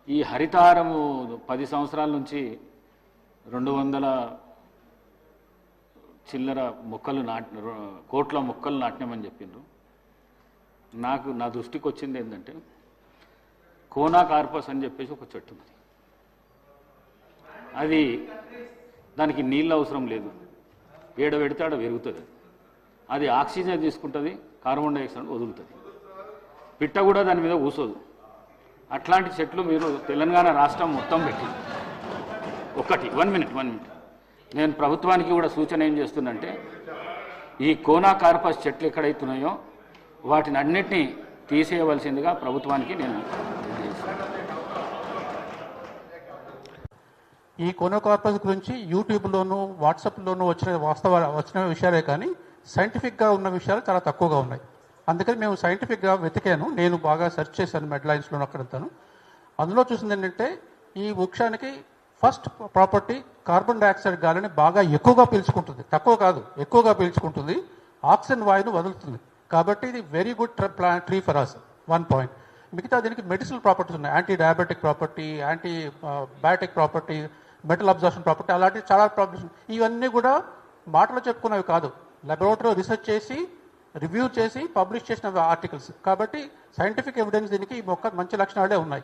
ఈ హరితహారము 10 సంవత్సరాల నుంచి 200 చిల్లర మొక్కలు కోట్ల మొక్కలు నాటినామని చెప్పిండ్రు. నా దృష్టికి వచ్చింది ఏంటంటే కోనా కార్పస్ అని చెప్పేసి ఒక చెట్టు ఉంది. అది దానికి నీళ్ళు అవసరం లేదు, ఏడ పెడితే ఆడ పెరుగుతుంది. అది ఆక్సిజన్ తీసుకుంటుంది, కార్బన్ డైఆక్సైడ్ వదులుతుంది. పిట్ట కూడా దాని మీద కూసోదు. అట్లాంటి చెట్లు మీరు తెలంగాణ రాష్ట్రం మొత్తం పెట్టింది. ఒకటి 1 మినిట్ నేను ప్రభుత్వానికి కూడా సూచన ఏం చేస్తుందంటే ఈ కోనా కార్పస్ చెట్లు ఎక్కడైతున్నాయో వాటిని అన్నిటినీ తీసేయవలసిందిగా ప్రభుత్వానికి నేను ఈ కోనా కార్పస్ గురించి యూట్యూబ్లోను వాట్సాప్లోనూ వచ్చిన విషయాలే కానీ సైంటిఫిక్గా ఉన్న విషయాలు చాలా తక్కువగా ఉన్నాయి. అందుకని మేము సైంటిఫిక్గా వెతికాను. నేను బాగా సెర్చ్ చేశాను హెడ్లైన్స్లోనూ అక్కడంతాను. అందులో చూసింది ఏంటంటే ఈ వృక్షానికి ఫస్ట్ ప్రాపర్టీ కార్బన్ డైఆక్సైడ్ గాలిని బాగా ఎక్కువగా పీల్చుకుంటుంది. తక్కువ కాదు, ఎక్కువగా పీల్చుకుంటుంది. ఆక్సిజన్ వాయువును వదులుతుంది. కాబట్టి ఇది very good tree for us. 1 point. మిగతా దీనికి మెడిసినల్ ప్రాపర్టీస్ ఉన్నాయి. Anti diabetic property, antibiotic property, metal absorption property, అలాంటి చాలా ప్రాపర్టీస్. ఇవన్నీ కూడా మాటలు చెప్పుకున్నవి కాదు, లాబొరేటరీలో రీసెర్చ్ చేసి రివ్యూ చేసి పబ్లిష్ చేసిన ఆర్టికల్స్. కాబట్టి సైంటిఫిక్ ఎవిడెన్స్ దీనికి ఈ మొక్క మంచి లక్షణాలే ఉన్నాయి.